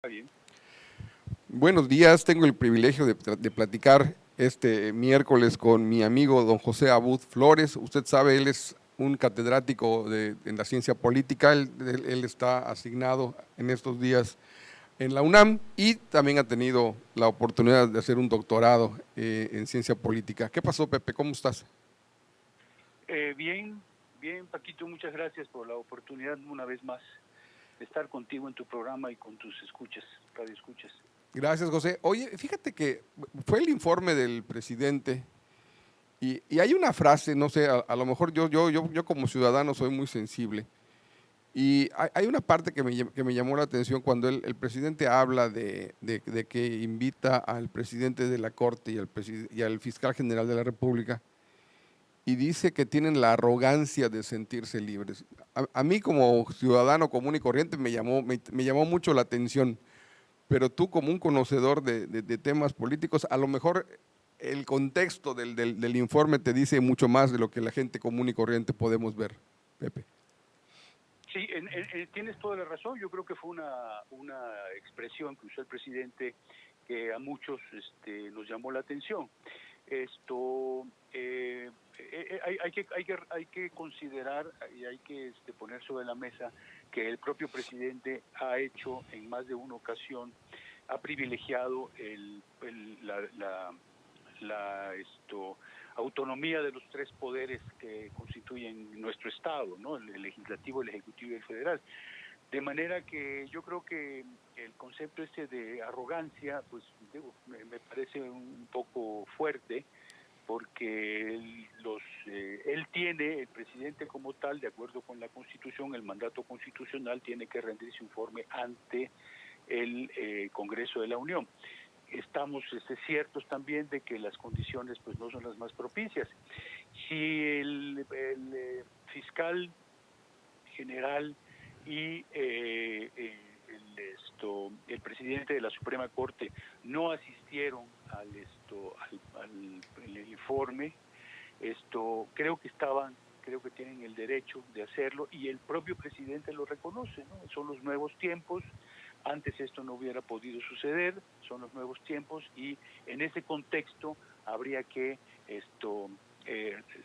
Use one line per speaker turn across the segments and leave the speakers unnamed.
Está bien.
Buenos días, tengo el privilegio de platicar este miércoles con mi amigo don José Abud Flores. Usted sabe, él es un catedrático en la ciencia política, él está asignado en estos días en la UNAM y también ha tenido la oportunidad de hacer un doctorado en ciencia política. ¿Qué pasó, Pepe? ¿Cómo estás?
Bien, bien, Paquito, muchas gracias por la oportunidad una vez más de estar contigo en tu programa y con tus escuchas, radio escuchas.
Gracias, José. Oye, fíjate que fue el informe del presidente. Y hay una frase, no sé, a lo mejor yo como ciudadano soy muy sensible. Y hay una parte que me llamó la atención cuando el presidente habla de que invita al presidente de la Corte y al fiscal general de la República y dice que tienen la arrogancia de sentirse libres. A mí como ciudadano común y corriente me llamó mucho la atención, pero tú como un conocedor de temas políticos, a lo mejor el contexto del informe te dice mucho más de lo que la gente común y corriente podemos ver, Pepe.
Sí, tienes toda la razón. Yo creo que fue una expresión que usó el presidente que a muchos nos llamó la atención. Esto hay que considerar y hay que poner sobre la mesa que el propio presidente ha hecho en más de una ocasión, ha privilegiado la autonomía de los tres poderes que constituyen nuestro Estado, ¿no? El legislativo, el ejecutivo y el federal. De manera que yo creo que el concepto de arrogancia, pues digo, me parece un poco fuerte, porque él tiene, el presidente como tal, de acuerdo con la Constitución, el mandato constitucional, tiene que rendirse informe ante el Congreso de la Unión. Estamos ciertos también de que las condiciones pues no son las más propicias. Si el fiscal general y el presidente de la Suprema Corte no asistieron al informe, creo que tienen el derecho de hacerlo y el propio presidente lo reconoce, ¿no? Son los nuevos tiempos. Antes esto no hubiera podido suceder, son los nuevos tiempos y en ese contexto habría que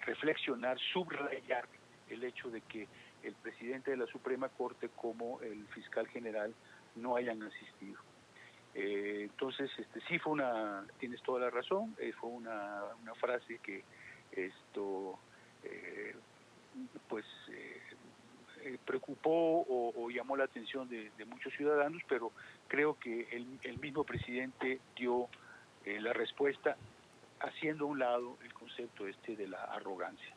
reflexionar, subrayar el hecho de que el presidente de la Suprema Corte como el fiscal general no hayan asistido. Entonces, sí tienes toda la razón, fue una frase que eh, pues preocupó o llamó la atención de muchos ciudadanos, pero creo que el mismo presidente dio la respuesta haciendo a un lado el concepto de la arrogancia.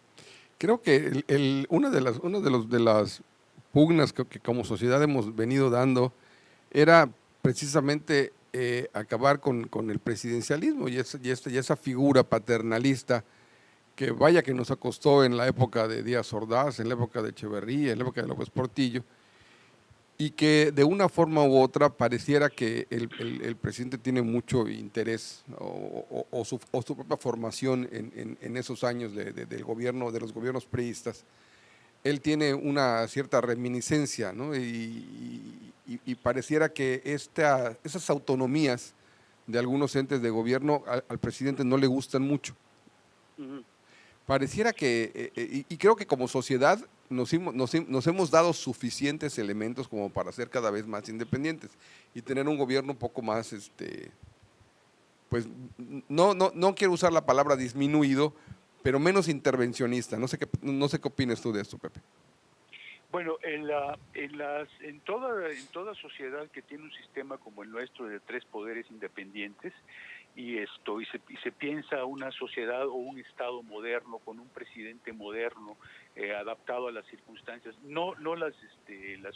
Creo que de las pugnas que como sociedad hemos venido dando era precisamente acabar con el presidencialismo y esa figura paternalista que vaya que nos acostó en la época de Díaz Ordaz, en la época de Echeverría, en la época de López Portillo, y que de una forma u otra pareciera que el presidente tiene mucho interés o su propia formación en esos años del gobierno, de los gobiernos priistas. Él tiene una cierta reminiscencia, ¿no? Y pareciera que esas autonomías de algunos entes de gobierno al presidente no le gustan mucho.
Uh-huh.
Pareciera que, y creo que como sociedad nos hemos dado suficientes elementos como para ser cada vez más independientes y tener un gobierno un poco más, pues no quiero usar la palabra disminuido, pero menos intervencionista. No sé qué opinas tú de esto, Pepe.
Bueno, en toda sociedad que tiene un sistema como el nuestro de tres poderes independientes y se piensa una sociedad o un estado moderno con un presidente moderno adaptado a las circunstancias, no las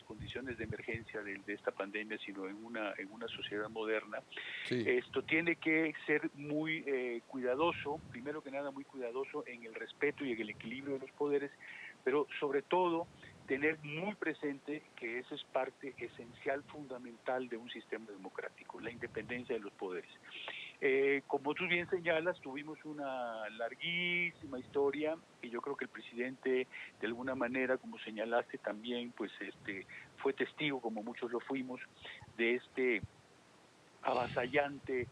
condiciones de emergencia de esta pandemia, sino en una sociedad moderna.
Sí.
Esto tiene que ser muy cuidadoso, primero que nada muy cuidadoso en el respeto y en el equilibrio de los poderes, pero sobre todo tener muy presente que eso es parte esencial, fundamental de un sistema democrático, la independencia de los poderes. Como tú bien señalas, tuvimos una larguísima historia y yo creo que el presidente, de alguna manera, como señalaste también, pues fue testigo, como muchos lo fuimos, de este avasallante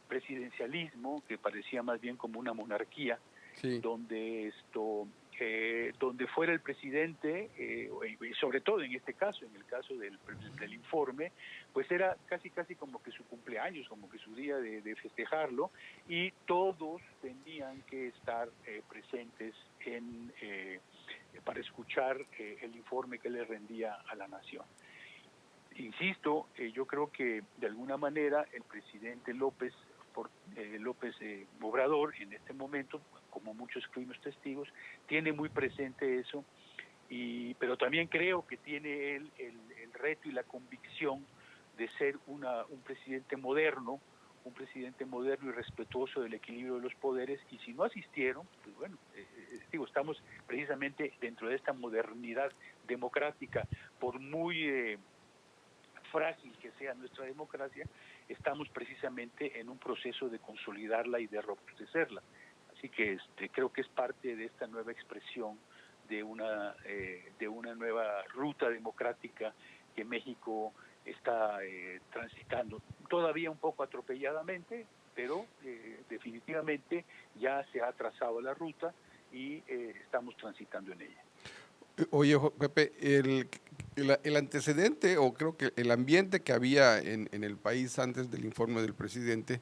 presidencialismo que parecía más bien como una monarquía,
Sí.
donde fuera el presidente, y sobre todo en este caso, en el caso del informe, pues era casi como que su cumpleaños, como que su día de festejarlo, y todos tenían que estar presentes para escuchar el informe que le rendía a la nación. Insisto, yo creo que de alguna manera el presidente López Obrador en este momento, como muchos fuimos testigos, tiene muy presente eso, pero también creo que tiene él el reto y la convicción de ser un presidente moderno, y respetuoso del equilibrio de los poderes, y si no asistieron, pues bueno, estamos precisamente dentro de esta modernidad democrática, por muy frágil que sea nuestra democracia, estamos precisamente en un proceso de consolidarla y de robustecerla. Así que creo que es parte de esta nueva expresión de una nueva ruta democrática que México está transitando, todavía un poco atropelladamente, pero definitivamente ya se ha trazado la ruta y estamos transitando en ella.
Oye, Pepe, el antecedente, o creo que el ambiente que había en el país antes del informe del presidente,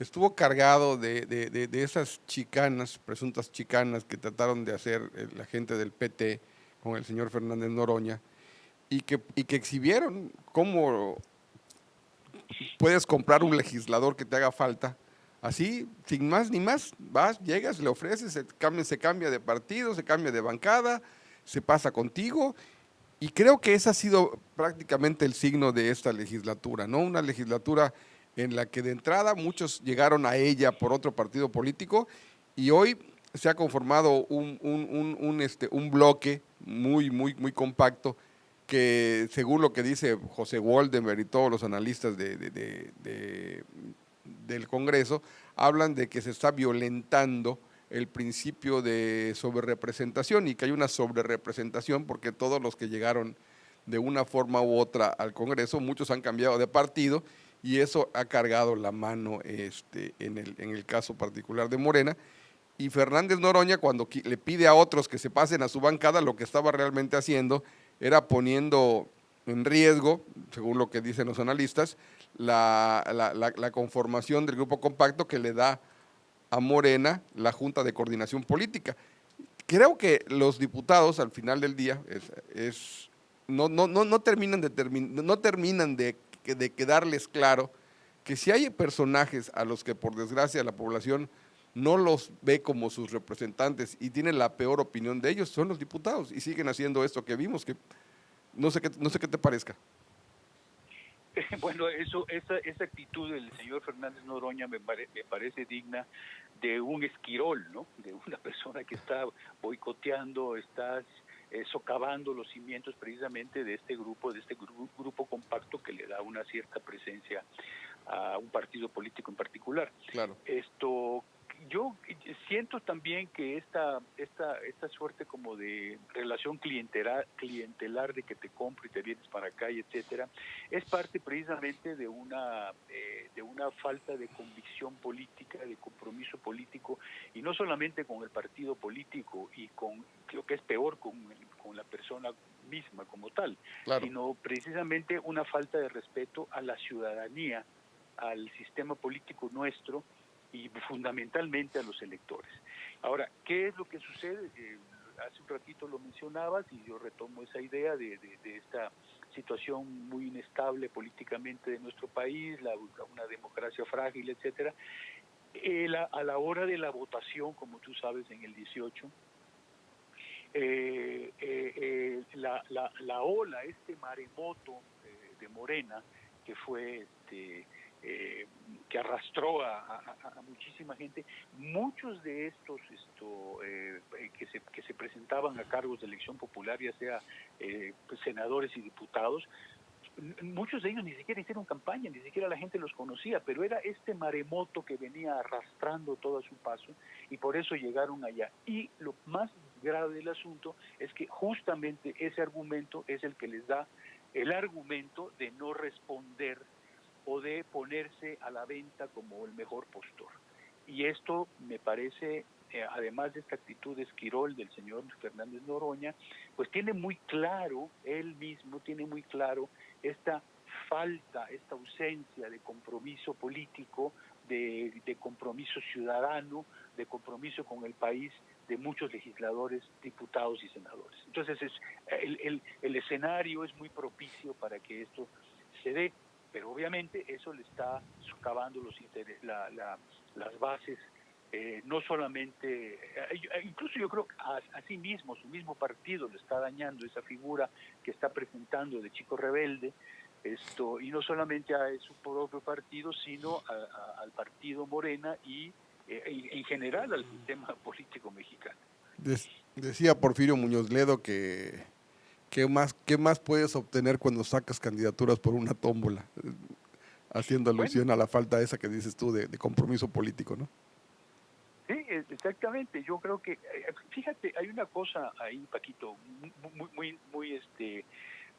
estuvo cargado de esas chicanas, presuntas chicanas que trataron de hacer la gente del PT con el señor Fernández Noroña, y que exhibieron cómo puedes comprar un legislador que te haga falta, así, sin más ni más, vas, llegas, le ofreces, se cambia de partido, se cambia de bancada, se pasa contigo, y creo que ese ha sido prácticamente el signo de esta legislatura, ¿no? Una legislatura en la que de entrada muchos llegaron a ella por otro partido político, y hoy se ha conformado un bloque muy compacto, que según lo que dice José Woldenberg y todos los analistas del Congreso, hablan de que se está violentando el principio de sobrerepresentación, y que hay una sobrerepresentación porque todos los que llegaron de una forma u otra al Congreso, muchos han cambiado de partido, y eso ha cargado la mano en el caso particular de Morena. Y Fernández Noroña, cuando le pide a otros que se pasen a su bancada, lo que estaba realmente haciendo era poniendo en riesgo, según lo que dicen los analistas, la conformación del grupo compacto que le da a Morena la Junta de Coordinación Política. Creo que los diputados al final del día no terminan de quedarles claro que si hay personajes a los que por desgracia la población no los ve como sus representantes y tienen la peor opinión de ellos, son los diputados, y siguen haciendo esto que vimos, que no sé qué te parezca.
Bueno, esa actitud del señor Fernández Noroña me parece digna de un esquirol, ¿no? De una persona que está boicoteando, está socavando los cimientos precisamente de este grupo compacto que le da una cierta presencia a un partido político en particular.
Claro.
Yo siento también que esta suerte como de relación clientelar de que te compro y te vienes para acá y etcétera, es parte precisamente de una falta de convicción política, de compromiso político, y no solamente con el partido político y con lo que es peor, con la persona misma como tal,
Claro.
sino precisamente una falta de respeto a la ciudadanía, al sistema político nuestro y fundamentalmente a los electores. Ahora, ¿qué es lo que sucede? Hace un ratito lo mencionabas y yo retomo esa idea de esta situación muy inestable políticamente de nuestro país, una democracia frágil, etcétera. A la hora de la votación, como tú sabes, en el 18, la ola, este maremoto de Morena, que fue que arrastró a muchísima gente, muchos de estos que se presentaban a cargos de elección popular, ya sea senadores y diputados, muchos de ellos ni siquiera hicieron campaña, ni siquiera la gente los conocía, pero era este maremoto que venía arrastrando todo a su paso y por eso llegaron allá. Y lo más grave del asunto es que justamente ese argumento es el que les da el argumento de no responder o de ponerse a la venta como el mejor postor. Y esto me parece, además de esta actitud de Esquirol, del señor Fernández Noroña, pues tiene muy claro, él mismo tiene muy claro esta falta, esta ausencia de compromiso político, de compromiso ciudadano, de compromiso con el país de muchos legisladores, diputados y senadores. Entonces el escenario es muy propicio para que esto se dé, pero obviamente eso le está socavando las bases, no solamente, incluso yo creo que a sí mismo, su mismo partido le está dañando esa figura que está presentando de chico rebelde, y no solamente a su propio partido, sino al partido Morena y en general al sistema político mexicano.
Decía Porfirio Muñoz Ledo que ¿qué más puedes obtener cuando sacas candidaturas por una tómbola? Haciendo
Bueno,
alusión a la falta esa que dices tú de compromiso político, ¿no?
sí, exactamente. Yo creo que, fíjate, hay una cosa ahí, Paquito,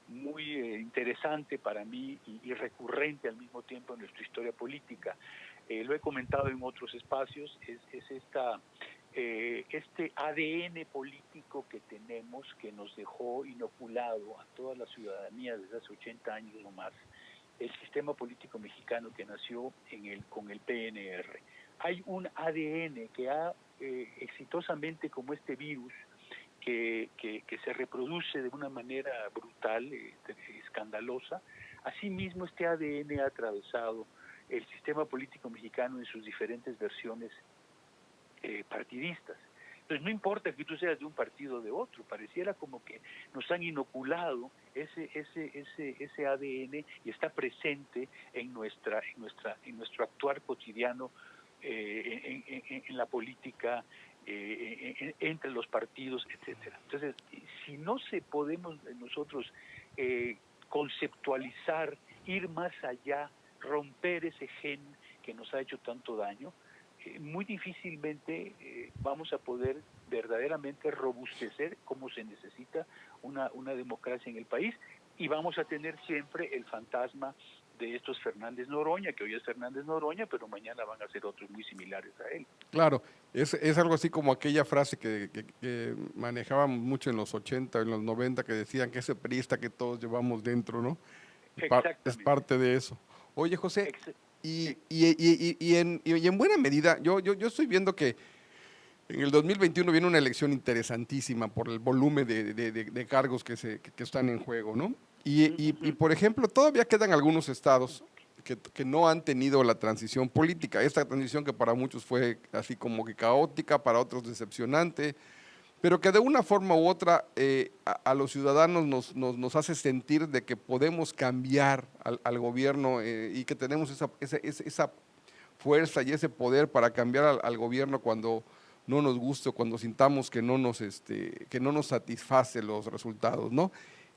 muy interesante para mí y recurrente al mismo tiempo en nuestra historia política. Lo he comentado en otros espacios, es este ADN político que tenemos, que nos dejó inoculado a toda la ciudadanía desde hace 80 años o más, el sistema político mexicano que nació con el PNR. Hay un ADN que ha exitosamente, como este virus, que se reproduce de una manera brutal, escandalosa. Asimismo, este ADN ha atravesado el sistema político mexicano en sus diferentes versiones partidistas. Entonces no importa que tú seas de un partido o de otro, pareciera como que nos han inoculado ese ADN y está presente en nuestro actuar cotidiano, en la política, entre los partidos, etcétera. Entonces, si no se podemos nosotros conceptualizar, ir más allá, romper ese gen que nos ha hecho tanto daño, muy difícilmente vamos a poder verdaderamente robustecer como se necesita una democracia en el país, y vamos a tener siempre el fantasma de estos Fernández Noroña, que hoy es Fernández Noroña, pero mañana van a ser otros muy similares a él.
Claro, es algo así como aquella frase que manejábamos mucho en los 80, en los 90, que decían que ese priista que todos llevamos dentro, ¿no? Es
Exactamente.
parte de eso. Oye, José,
Sí.
y en buena medida, yo estoy viendo que en el 2021 viene una elección interesantísima por el volumen de cargos que están en juego, ¿no? Y, por ejemplo, todavía quedan algunos estados que no han tenido la transición política. Esta transición que para muchos fue así como que caótica, para otros decepcionante, pero que de una forma u otra a los ciudadanos nos hace sentir de que podemos cambiar al gobierno y que tenemos esa fuerza y ese poder para cambiar al gobierno cuando no nos guste o cuando sintamos que no nos satisface los resultados, ¿no?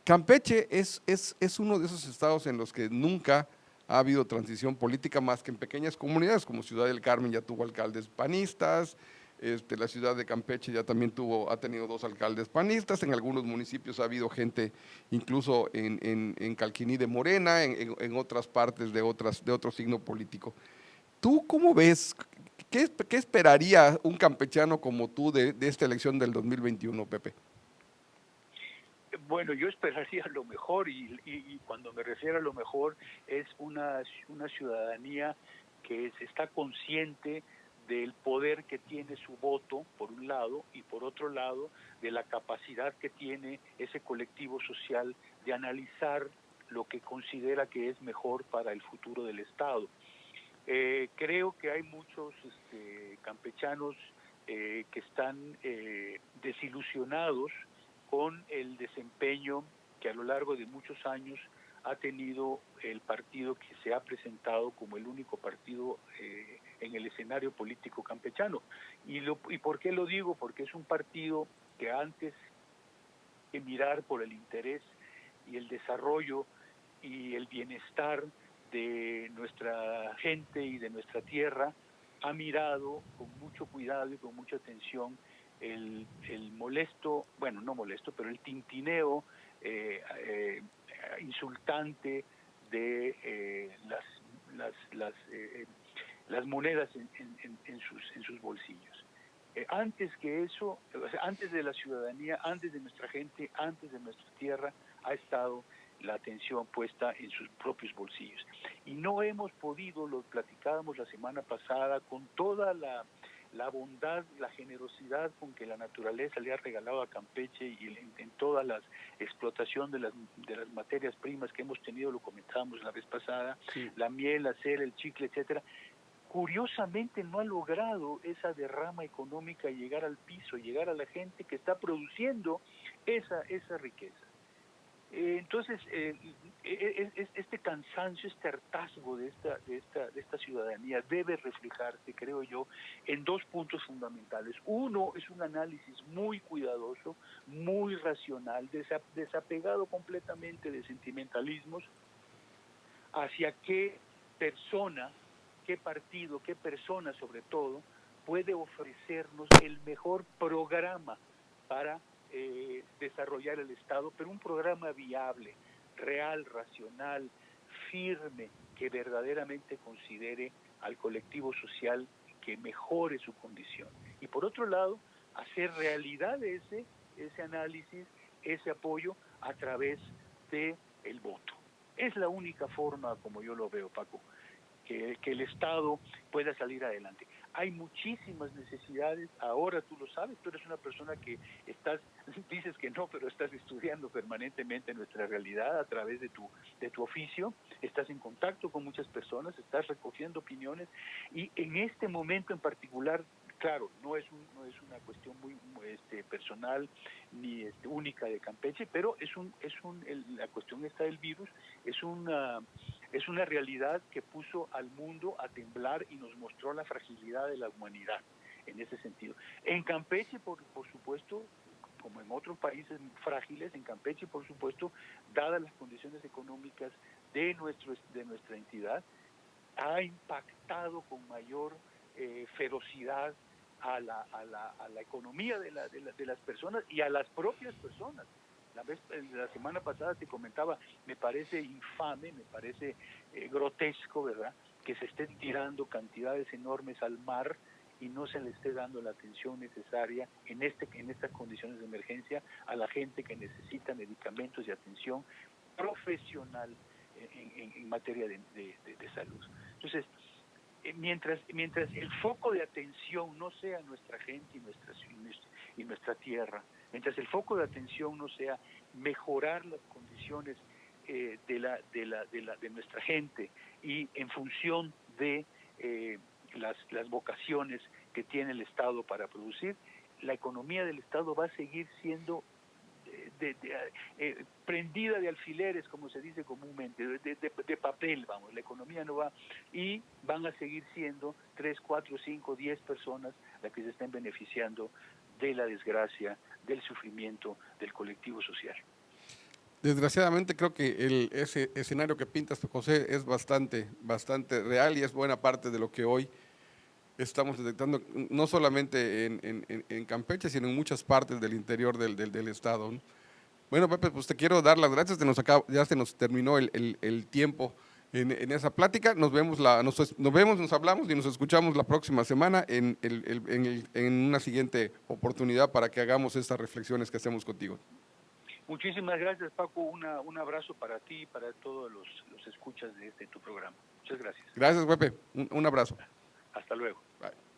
Campeche es uno de esos estados en los que nunca ha habido transición política más que en pequeñas comunidades, como Ciudad del Carmen ya tuvo alcaldes panistas, la ciudad de Campeche ya también ha tenido 2 alcaldes panistas, en algunos municipios ha habido gente incluso en Calquiní de Morena, en otras partes de otro signo político. ¿Tú cómo ves? ¿Qué esperaría un campechano como tú de esta elección del 2021, Pepe?
Bueno, yo esperaría lo mejor y cuando me refiero a lo mejor es una ciudadanía que está consciente del poder que tiene su voto, por un lado, y por otro lado, de la capacidad que tiene ese colectivo social de analizar lo que considera que es mejor para el futuro del Estado. Creo que hay muchos campechanos que están desilusionados con el desempeño que a lo largo de muchos años ha tenido el partido que se ha presentado como el único partido en el escenario político campechano. ¿Y por qué lo digo? Porque es un partido que antes que mirar por el interés y el desarrollo y el bienestar de nuestra gente y de nuestra tierra, ha mirado con mucho cuidado y con mucha atención el molesto, bueno, no molesto, pero el tintineo insultante de las monedas en sus bolsillos. Antes que eso, o sea, antes de la ciudadanía, antes de nuestra gente, antes de nuestra tierra, ha estado la atención puesta en sus propios bolsillos. Y no hemos podido, lo platicábamos la semana pasada, con toda la bondad, la generosidad con que la naturaleza le ha regalado a Campeche y en toda la explotación de las materias primas que hemos tenido, lo comentábamos la vez pasada, sí, la miel, la cera, el chicle, etcétera. Curiosamente no ha logrado esa derrama económica llegar al piso, llegar a la gente que está produciendo esa riqueza. Entonces, este cansancio, este hartazgo de esta ciudadanía debe reflejarse, creo yo, en dos puntos fundamentales. Uno es un análisis muy cuidadoso, muy racional, desapegado completamente de sentimentalismos, hacia qué persona, qué partido, qué persona sobre todo, puede ofrecernos el mejor programa para desarrollar el Estado, pero un programa viable, real, racional, firme, que verdaderamente considere al colectivo social, que mejore su condición. Y por otro lado, hacer realidad ese análisis, ese apoyo a través del voto. Es la única forma, como yo lo veo, Paco, que el Estado pueda salir adelante. Hay muchísimas necesidades, ahora tú lo sabes, tú eres una persona que dices que no, pero estás estudiando permanentemente nuestra realidad a través de tu oficio, estás en contacto con muchas personas, estás recogiendo opiniones, y en este momento en particular, claro, no es una cuestión muy personal ni única de Campeche, pero la cuestión esta del virus es una realidad que puso al mundo a temblar y nos mostró la fragilidad de la humanidad en ese sentido. En Campeche, por supuesto, como en otros países frágiles, en Campeche, por supuesto, dadas las condiciones económicas de nuestra entidad, ha impactado con mayor ferocidad a la economía de las personas y a las propias personas. La semana pasada te comentaba, me parece infame, me parece grotesco, ¿verdad?, que se estén tirando cantidades enormes al mar y no se le esté dando la atención necesaria en estas condiciones de emergencia a la gente que necesita medicamentos y atención profesional en materia de salud. Entonces, mientras el foco de atención no sea nuestra gente y nuestra tierra, mientras el foco de atención no sea mejorar las condiciones de nuestra gente y en función de las vocaciones que tiene el Estado para producir, la economía del Estado va a seguir siendo prendida de alfileres, como se dice comúnmente, de papel, vamos, la economía no va, y van a seguir siendo 3, 4, 5, 10 personas las que se estén beneficiando de la desgracia, del sufrimiento del colectivo social.
Desgraciadamente creo que ese escenario que pintas, José, es bastante real y es buena parte de lo que hoy estamos detectando, no solamente en Campeche, sino en muchas partes del interior del estado, ¿no? Bueno, Pepe, pues te quiero dar las gracias, ya se nos terminó el tiempo en esa plática. Nos vemos, nos hablamos y nos escuchamos la próxima semana en una siguiente oportunidad para que hagamos estas reflexiones que hacemos contigo.
Muchísimas gracias, Paco. Un abrazo para ti y para todos los escuchas de tu programa. Muchas gracias.
Gracias, Pepe. Un abrazo.
Hasta luego.
Bye.